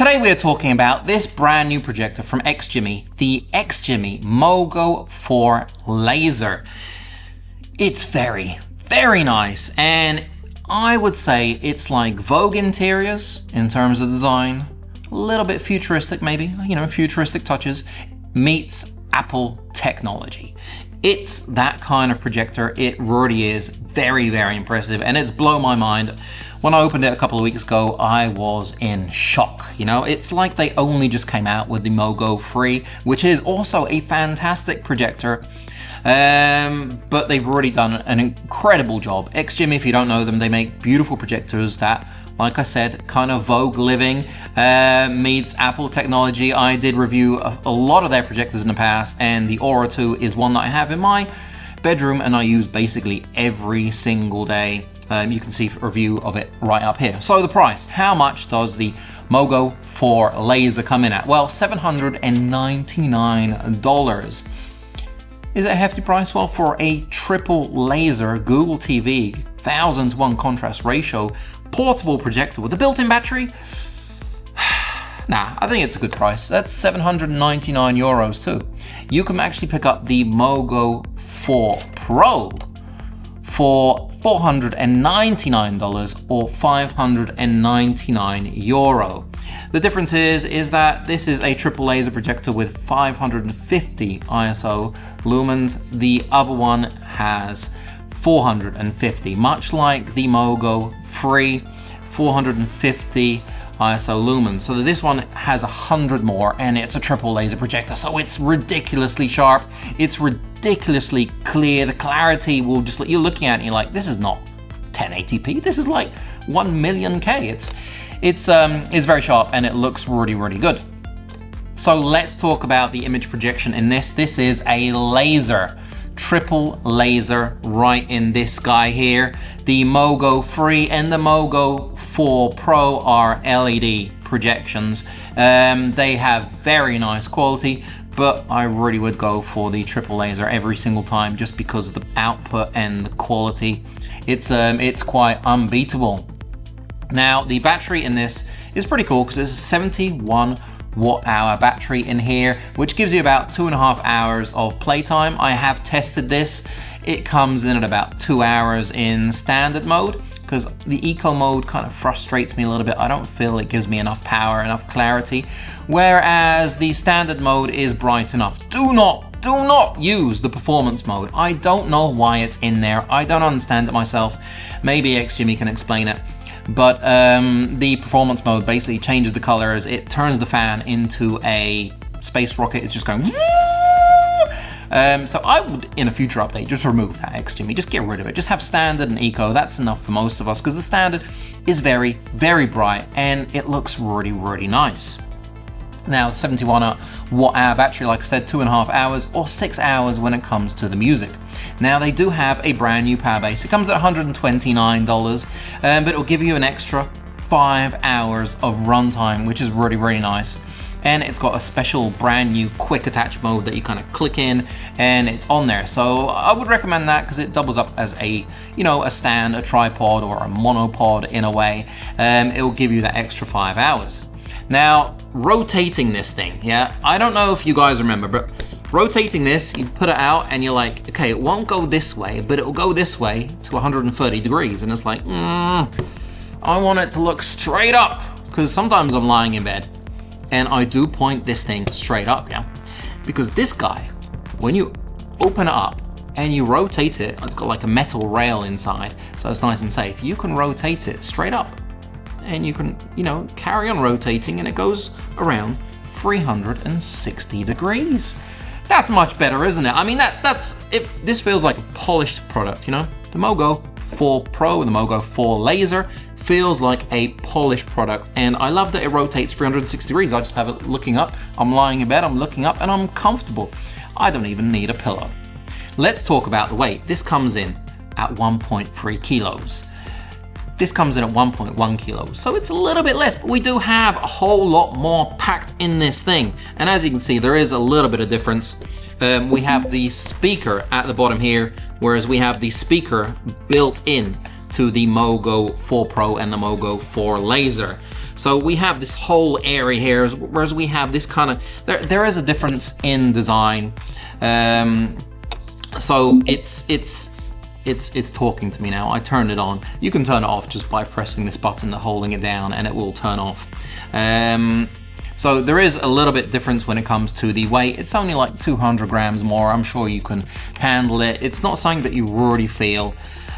Today we are talking about this brand new projector from Xgimi, the Xgimi MoGo 4 Laser. It's very, very nice, and I would say it's like Vogue interiors in terms of design, a little bit futuristic maybe, futuristic touches, meets Apple technology. It's that kind of projector. It really is very, very impressive, and it's blown my mind. When I opened it a couple of weeks ago, I was in shock. It's like they only just came out with the MoGo 3, which is also a fantastic projector. But they've already done an incredible job. Xgimi, if you don't know them, they make beautiful projectors that, like I said, kind of Vogue living meets Apple technology. I did review a lot of their projectors in the past, and the Aura 2 is one that I have in my bedroom and I use basically every single day. You can see a review of it right up here. So the price, how much does the MoGo 4 Laser come in at? Well, $799. Is it a hefty price? Well, for a triple laser Google TV 1000:1 contrast ratio portable projector with a built-in battery, nah, I think it's a good price. That's 799 euros too. You can actually pick up the MoGo 4 Pro for $499 or 599 euro. The difference is that this is a triple laser projector with 550 ISO lumens. The other one has 450, much like the MoGo 3, 450 ISO lumens. So this one has 100 more, and it's a triple laser projector, so it's ridiculously sharp, it's ridiculously clear. The clarity will just, you're looking at it and you're like, this is not 1080p, this is like 1,000,000K. It's very sharp and it looks really, really good. So let's talk about the image projection in this. This is a laser, triple laser right in this guy here. The MoGo 3 and the MoGo 4 Pro are LED projections. They have very nice quality, but I really would go for the triple laser every single time just because of the output and the quality. It's quite unbeatable. Now, the battery in this is pretty cool because it's a 71 watt-hour battery in here, which gives you about 2.5 hours of playtime. I have tested this. It comes in at about 2 hours in standard mode because the eco mode kind of frustrates me a little bit. I don't feel it gives me enough power, enough clarity, whereas the standard mode is bright enough. Do not use the performance mode. I don't know why it's in there. I don't understand it myself. Maybe Xgimi can explain it. But the performance mode basically changes the colors. It turns the fan into a space rocket. It's just going. So I would, in a future update, just remove that Xgimi. Just get rid of it. Just have standard and eco. That's enough for most of us because the standard is very, very bright and it looks really, really nice. Now, 71 watt-hour battery, like I said, 2.5 hours or 6 hours when it comes to the music. Now, they do have a brand new power base. It comes at $129, but it'll give you an extra 5 hours of runtime, which is really, really nice. And it's got a special brand new quick attach mode that you kind of click in and it's on there. So I would recommend that because it doubles up as a stand, a tripod, or a monopod in a way. It will give you that extra 5 hours. Now, rotating this thing, yeah, I don't know if you guys remember, but rotating this, you put it out and you're like, okay, it won't go this way, but it will go this way to 130 degrees. And it's like, I want it to look straight up, because sometimes I'm lying in bed and I do point this thing straight up, yeah? Because this guy, when you open it up and you rotate it, it's got like a metal rail inside, so it's nice and safe. You can rotate it straight up. And you can, carry on rotating and it goes around 360 degrees. That's much better, isn't it? I mean, this feels like a polished product, The MoGo 4 Pro and the MoGo 4 Laser feels like a polished product, and I love that it rotates 360 degrees. I just have it looking up. I'm lying in bed, I'm looking up, and I'm comfortable. I don't even need a pillow. Let's talk about the weight. This comes in at 1.3 kilos. This comes in at 1.1 kilos, so it's a little bit less, but we do have a whole lot more packed in this thing. And as you can see, there is a little bit of difference. We have the speaker at the bottom here, whereas we have the speaker built in to the MoGo 4 Pro and the MoGo 4 Laser. So we have this whole area here, whereas we have this kind of, there is a difference in design. So it's talking to me now. I turned it on. You can turn it off just by pressing this button and holding it down, and it will turn off. So there is a little bit difference when it comes to the weight. It's only like 200 grams more. I'm sure you can handle it. It's not something that you already feel,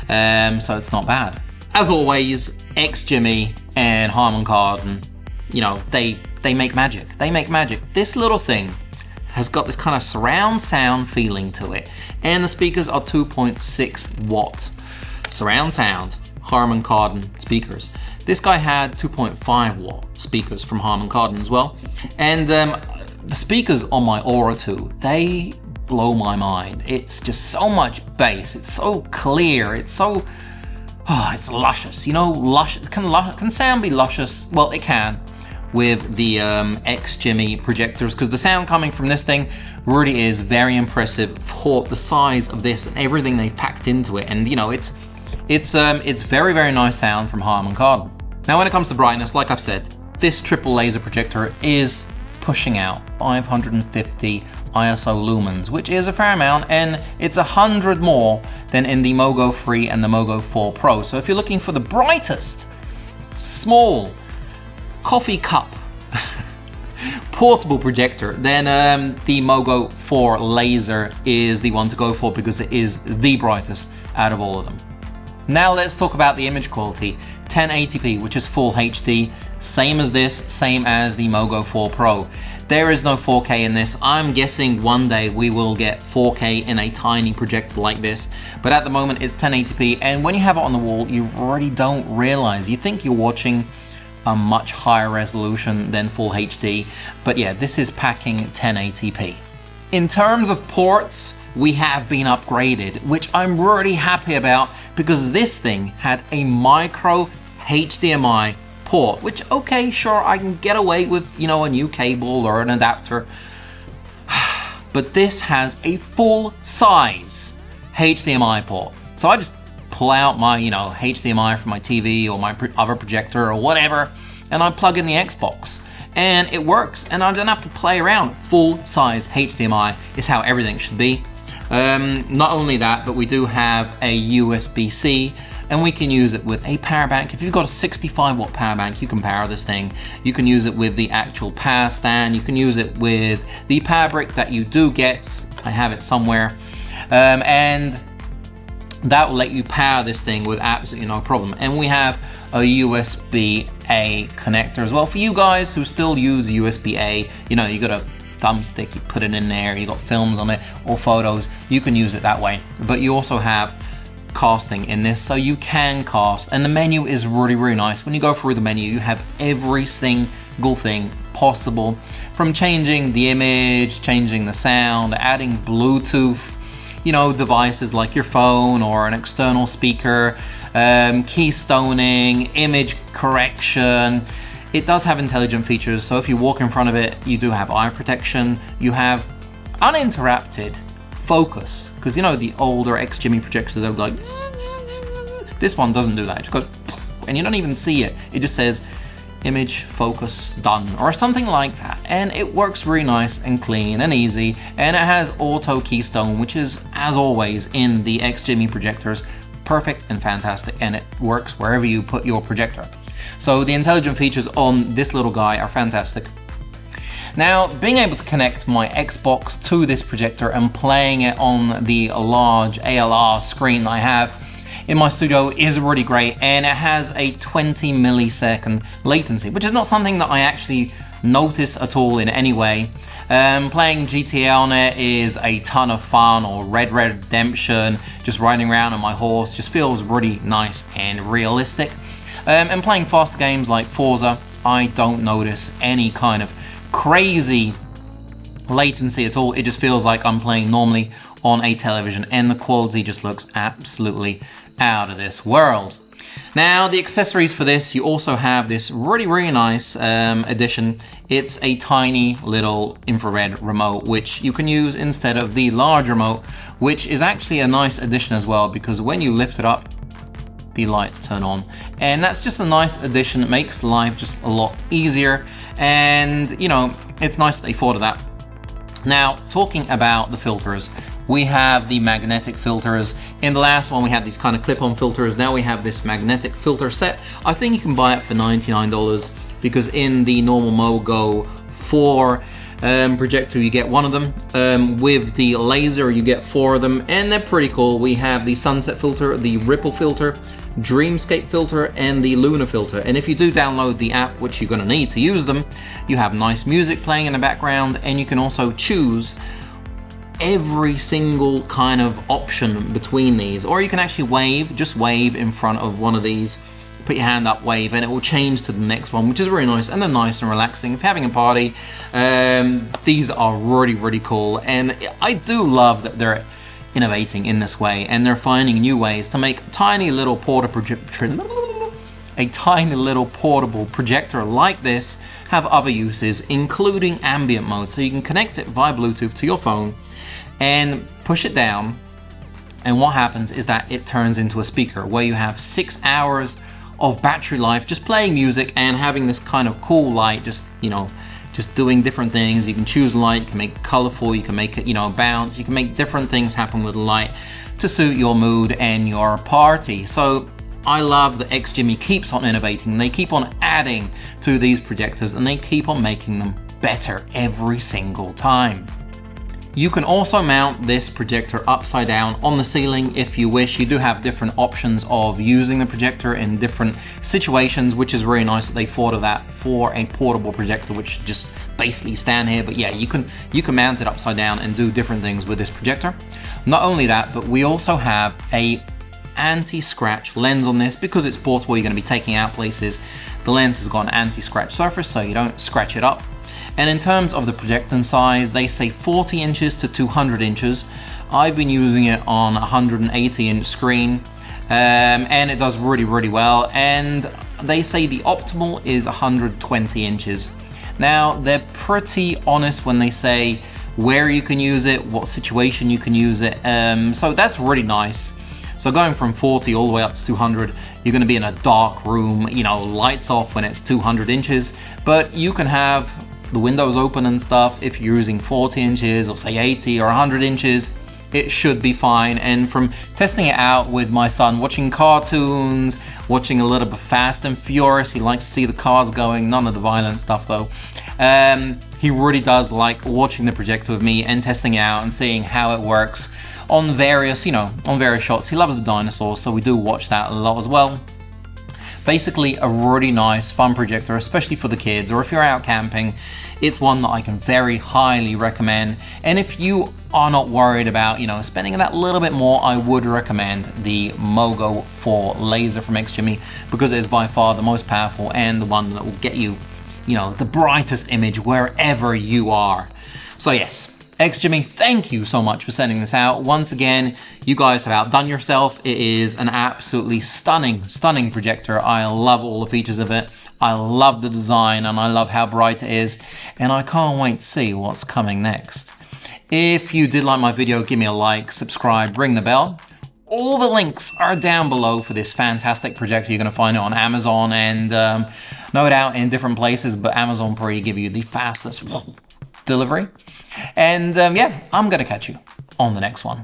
so it's not bad. As always, Xgimi and Harman Kardon, you know, they make magic. They make magic. This little thing has got this kind of surround sound feeling to it, and the speakers are 2.6 watt surround sound Harman Kardon speakers. This guy had 2.5 watt speakers from Harman Kardon as well, and the speakers on my Aura 2, they blow my mind. It's just so much bass. It's so clear. It's so it's luscious. You know, can sound be luscious? Well, it can with the Xgimi projectors, because the sound coming from this thing really is very impressive for the size of this and everything they've packed into it. And you know, it's very, very nice sound from Harman Kardon. Now, when it comes to brightness, like I've said, this triple laser projector is pushing out 550 ISO lumens, which is a fair amount, and it's 100 more than in the MoGo 3 and the MoGo 4 Pro. So if you're looking for the brightest, small, coffee cup, portable projector, then the MoGo 4 laser is the one to go for, because it is the brightest out of all of them. Now let's talk about the image quality. 1080p, which is full HD, same as this, same as the MoGo 4 Pro. There is no 4K in this. I'm guessing one day we will get 4K in a tiny projector like this, but at the moment it's 1080p, and when you have it on the wall, you already don't realize. You think you're watching a much higher resolution than full HD, but yeah, this is packing 1080p. In terms of ports, we have been upgraded, which I'm really happy about, because this thing had a micro HDMI port, which, okay, sure, I can get away with, you know, a new cable or an adapter, but this has a full-size HDMI port. So I just pull out my, you know, HDMI from my TV or my other projector or whatever, and I plug in the Xbox, and it works, and I don't have to play around. Full-size HDMI is how everything should be. Not only that, but we do have a USB-C, and we can use it with a power bank. If you've got a 65 watt power bank, you can power this thing. You can use it with the actual power stand. You can use it with the power brick that you do get. I have it somewhere. And that will let you power this thing with absolutely no problem. And we have a USB-A connector as well. For you guys who still use USB-A, you know, you got a thumbstick, you put it in there, you got films on it or photos, you can use it that way. But you also have casting in this, so you can cast, and the menu is really, really nice. When you go through the menu, you have every single thing possible, from changing the image, changing the sound, adding Bluetooth, you know, devices like your phone or an external speaker, keystoning, image correction. It does have intelligent features, so if you walk in front of it, you do have eye protection. You have uninterrupted focus, because you know the older Xgimi projectors, they're like, this one doesn't do that. It just goes, and you don't even see it. It just says image focus done or something like that, and it works really nice and clean and easy, and it has auto keystone, which is, as always in the Xgimi projectors, perfect and fantastic, and it works wherever you put your projector. So the intelligent features on this little guy are fantastic. Now, being able to connect my Xbox to this projector and playing it on the large ALR screen I have in my studio is really great, and it has a 20 millisecond latency, which is not something that I actually notice at all in any way. Playing GTA on it is a ton of fun, or Red Red Redemption, just riding around on my horse, just feels really nice and realistic. And playing faster games like Forza, I don't notice any kind of crazy latency at all. It just feels like I'm playing normally on a television, and the quality just looks absolutely out of this world. Now, the accessories for this, you also have this really, really nice addition. It's a tiny little infrared remote, which you can use instead of the large remote, which is actually a nice addition as well, because when you lift it up, the lights turn on. And that's just a nice addition. It makes life just a lot easier. And, you know, it's nice that they thought of that. Now, talking about the filters, we have the magnetic filters. In the last one, we had these kind of clip-on filters. Now we have this magnetic filter set. I think you can buy it for $99 because in the normal MoGo 4 projector, you get one of them. With the laser, you get 4 of them, and they're pretty cool. We have the sunset filter, the ripple filter, dreamscape filter, and the lunar filter. And if you do download the app, which you're gonna need to use them, you have nice music playing in the background, and you can also choose every single kind of option between these. Or you can actually wave, just wave in front of one of these, put your hand up, wave, and it will change to the next one, which is really nice, and they're nice and relaxing. If you're having a party, these are really, really cool. And I do love that they're innovating in this way, and they're finding new ways to make a tiny little portable projector like this have other uses, including ambient mode. So you can connect it via Bluetooth to your phone and push it down, and what happens is that it turns into a speaker where you have 6 hours of battery life just playing music and having this kind of cool light, just, you know, just doing different things. You can choose light, you can make it colorful, you can make it, you know, bounce, you can make different things happen with light to suit your mood and your party. So I love that Xgimi keeps on innovating. They keep on adding to these projectors, and they keep on making them better every single time. You can also mount this projector upside down on the ceiling if you wish. You do have different options of using the projector in different situations, which is really nice that they thought of that for a portable projector, which just basically stand here. But yeah, you can mount it upside down and do different things with this projector. Not only that, but we also have a anti-scratch lens on this because it's portable. You're going to be taking out places. The lens has got an anti-scratch surface, so you don't scratch it up. And in terms of the projector size, they say 40 inches to 200 inches. I've been using it on a 180 inch screen, and it does really, really well. And they say the optimal is 120 inches. Now, they're pretty honest when they say where you can use it, what situation you can use it. So that's really nice. So going from 40 all the way up to 200, you're going to be in a dark room, you know, lights off when it's 200 inches, but you can have the windows open and stuff. If you're using 40 inches or say 80 or 100 inches, it should be fine. And from testing it out with my son, watching cartoons, watching a little bit Fast and Furious, he likes to see the cars going, none of the violent stuff though. He really does like watching the projector with me and testing it out and seeing how it works on various, you know, on various shots. He loves the dinosaurs, so we do watch that a lot as well. Basically a really nice, fun projector, especially for the kids, or if you're out camping, it's one that I can very highly recommend. And if you are not worried about, you know, spending that little bit more, I would recommend the MoGo 4 laser from Xgimi because it is by far the most powerful and the one that will get you, you know, the brightest image wherever you are. So yes, Xgimi, thank you so much for sending this out. Once again, you guys have outdone yourself. It is an absolutely stunning, stunning projector. I love all the features of it. I love the design and I love how bright it is. And I can't wait to see what's coming next. If you did like my video, give me a like, subscribe, ring the bell. All the links are down below for this fantastic projector. You're going to find it on Amazon and no doubt in different places, but Amazon probably give you the fastest delivery. And yeah, I'm going to catch you on the next one.